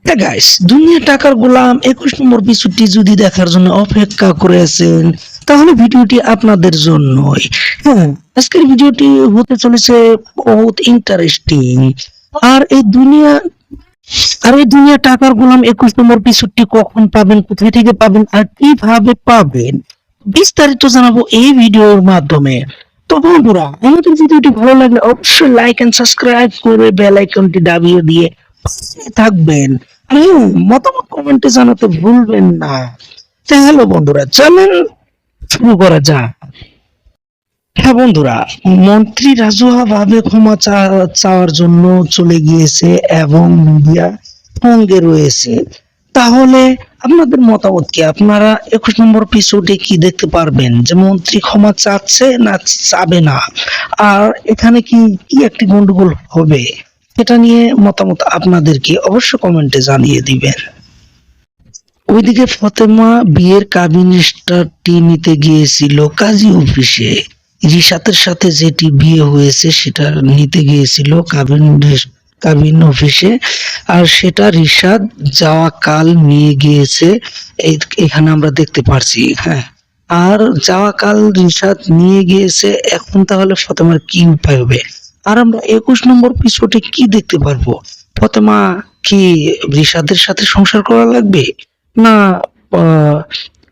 Guys, দুনিয়া টাকার গোলাম 21 নম্বর এপিসোডটি যদি দেখার জন্য অপেক্ষা করেছেন, তাহলে ভিডিওটি আপনাদের জন্যই। হ্যাঁ, আজকের ভিডিওটি হতে চলেছে বহুত ইন্টারেস্টিং। আর এই দুনিয়া আর এই দুনিয়া টাকার গোলাম 21 নম্বর এপিসোডটি কখন পাবেন, কোথায় থেকে পাবেন আর কিভাবে পাবেন, বিস্তারিত জানাবো এই ভিডিওর মাধ্যমে। তো বন্ধুরা, আমাদের ভিডিওটি ভালো লাগলে অবশ্যই লাইক এন্ড সাবস্ক্রাইব করে বেল আইকনটি দাবিয়ে দিয়ে পাশে থাকবেন। হ্যাঁ, মতামত কমেন্টে জানাতে ভুলবেন না। তো হ্যালো বন্ধুরা, চলেন শুরু করা যাক। হ্যাঁ বন্ধুরা, মন্ত্রী রাজুয়া ভাবে ক্ষমা চাওয়ার জন্য চলে গিয়েছে এবং মিডিয়া সঙ্গে রয়েছে। তাহলে আপনাদের মতামত কি? আপনারা 21 নম্বর এপিসোডে কি দেখতে পারবেন যে মন্ত্রী ক্ষমা চাচ্ছে না চাবে না, আর এখানে কি কি একটি গন্ডগোল হবে, সেটা নিয়ে মতামত আপনাদের কি অবশ্যই কমেন্টে জানিয়ে দিবেন। ওইদিকে ফতেমা বিয়ের কাবিন রেজিস্ট্রারটি নিতে গিয়েছিল কাজী অফিসে। রিশাতের সাথে যেটি বিয়ে হয়েছে সেটা নিতে গিয়েছিল কাবিন অফিসে, আর সেটা রিশাত যাওয়া কাল নিয়ে গিয়েছে। এখানে আমরা দেখতে পারছি। হ্যাঁ, আর যাওয়া কাল রিশাত নিয়ে গিয়েছে। এখন তাহলে ফতেমার কি উপায় হবে? আর আমরা 21 নম্বর এপিসোডে কি দেখতে পারবো? ফতেমা কি রিশাতের সাথে সংসার করা লাগবে, না আহ,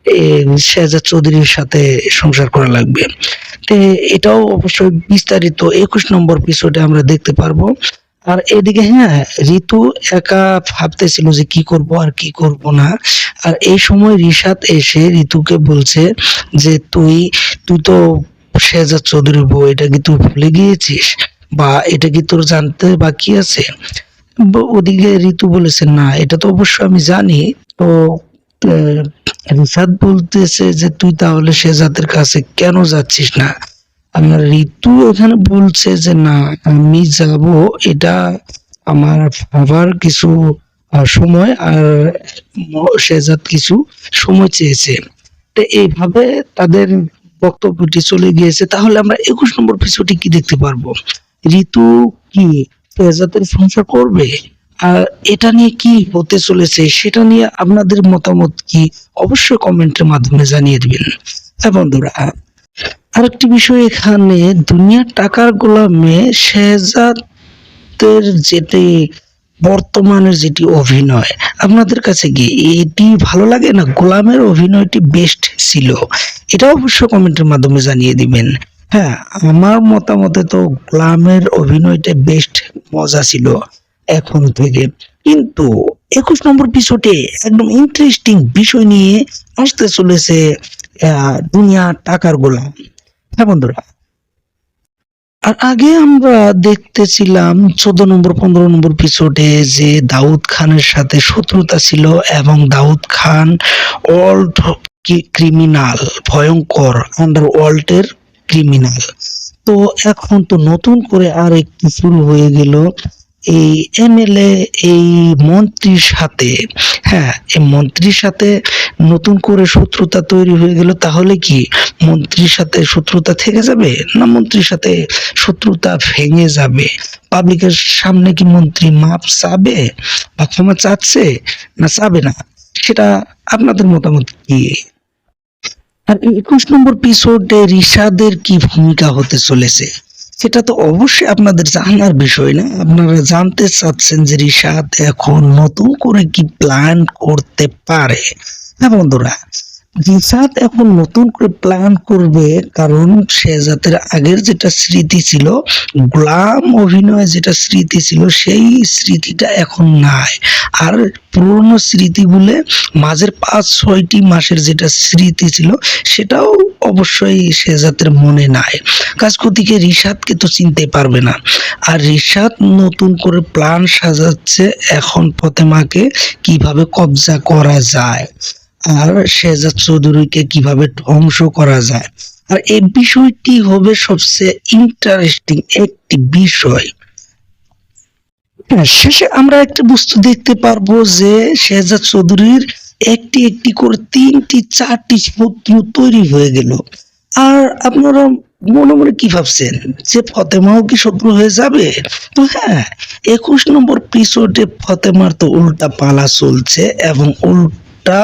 এ শেহজাদ চৌধুরীর সাথে সংসার করা লাগবে? তো এটাও অবশ্যই বিস্তারিত 21 নম্বর এপিসোডে আমরা দেখতে পারবো। আর এদিকে হ্যাঁ, ঋতু একা ভাবতেছিল যে কি করব আর কি করব না। আর এই সময় রিশাত এসে ঋতুকে বলছে যে তুই তুই তো শেহজাদ চৌধুরীর বউ, এটা কি তুই ভুলে গিয়েছিস, বা এটা কি তোর জানতে বাকি আছে? ওদিকে ঋতু বলেছে না, এটা তো অবশ্য আমি জানি। তো আহ, রিশাদ বলতেছে যে তুই তাহলে শেহজাদের কাছে কেন যাচ্ছিস না? আমার ঋতু এখানে বলছে যে না, আমি যাব, এটা আমার ভাবার কিছু সময়, আর শেহজাদ কিছু সময় চেয়েছে। তো এইভাবে তাদের বক্তব্যটি চলে গিয়েছে। তাহলে আমরা 21 নম্বর এপিসোডে কি দেখতে পারবো? ঋতু কি শেহজাদের সংসার করবে? আর এটা নিয়ে কি হতে চলেছে সেটা নিয়ে আপনাদের মতামত কি অবশ্যই কমেন্টের মাধ্যমে জানিয়ে দিবেন। হ্যাঁ বন্ধুরা, আরেকটি বিষয়, এখানে দুনিয়ার টাকার গোলামে শেহজাদের যেটি বর্তমানের যেটি অভিনয়, আপনাদের কাছে কি এটি ভালো লাগে না গোলামের অভিনয়টি বেস্ট ছিল? এটা অবশ্য কমেন্টের মাধ্যমে জানিয়ে দিবেন। হ্যাঁ, আমার মতামতে তো গোলামের অভিনয়টা বেস্ট মজা ছিল এখন থেকে। কিন্তু 21 নম্বর এপিসোডে একদম ইন্টারেস্টিং বিষয় নিয়ে আসতে চলেছে দুনিয়া টাকার গোলাম। হ্যাঁ বন্ধুরা, আর আগে আমরা দেখতেছিলাম 14 নম্বর 15 নম্বর এপিসোডে যে দাউদ খানের সাথে শত্রুতা ছিল, এবং দাউদ খান ওয়ার্ল্ড ক্রিমিনাল, ভয়ঙ্কর আন্ডারওয়ার্ল্ডের ক্রিমিনাল। তো এখন তো নতুন করে আর একটি শুরু হয়ে গেল এই এমএলএ, এই মন্ত্রীর সাথে। হ্যাঁ, এই মন্ত্রীর সাথে নতুন করে শত্রুতা তৈরি হয়ে গেল। তাহলে কি মন্ত্রীর সাথে শত্রুতা থেকে যাবে, না মন্ত্রীর সাথে শত্রুতা ভেঙে যাবে? পাবলিকের সামনে কি মন্ত্রী মাপ চাবে বা ক্ষমা চাচ্ছে না চাবে না, সেটা আপনাদের মতামত কি? আর 21 নম্বর এপিসোডে রিশাদের কি ভূমিকা হতে চলেছে, সেটা তো অবশ্যই আপনাদের জানার বিষয় না? আপনারা জানতে চাচ্ছেন যে রিশাদ এখন নতুন করে কি প্ল্যান করতে পারে। হ্যাঁ বন্ধুরা, রিশাদ এখন নতুন করে প্ল্যান করবে, কারণ শেহজাদের আগের যেটা স্মৃতি ছিল, গোলাম অভিনয় যেটা স্মৃতি ছিল, সেই স্মৃতিটা এখন নাই। আর পুরনো স্মৃতি বলে মাঝের 5-6টি মাসের যেটা স্মৃতি ছিল, সেটাও অবশ্যই শেহজাদের মনে নাই। কাজকর্তিকে রিশাদকে তো চিনতে পারবে না। আর রিশাদ নতুন করে প্ল্যান সাজাচ্ছে এখন ফতেমাকে কিভাবে কবজা করা যায়, আর শেহজাদ চৌধুরীকে কিভাবে ধ্বংস করা যায়। আর এই বিষয়টি হবে সবচেয়ে ইন্টারেস্টিং একটি বিষয়। হ্যাঁ, শেষে আমরা একটা বস্তু দেখতে পারবো যে শেহজাদ চৌধুরীর একটি একটি করে 3টি 4টি শত্রু তৈরি হয়ে গেল। আর আপনারা মনে মনে কি ভাবছেন যে ফতেমাও কি শত্রু হয়ে যাবে? তো হ্যাঁ, 21 নম্বর এপিসোডে ফতেমার তো উল্টা পালা চলছে এবং উল্টা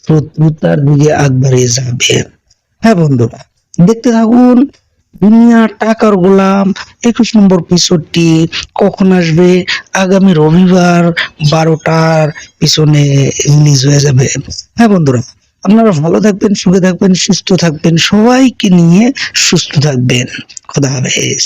শত্রুতার দিকে আগ বাড়িয়ে যাবে। হ্যাঁ বন্ধুরা, দেখতে থাকুন দুনিয়া টাকার গোলাম 21 নম্বর এপিসোডটি কখন আসবে? আগামী রবিবার 12টার পিছনে রিলিজ হয়ে যাবে। হ্যাঁ বন্ধুরা, আপনারা ভালো থাকবেন, সুখে থাকবেন, সুস্থ থাকবেন, সবাইকে নিয়ে সুস্থ থাকবেন। খোদা হাফেজ।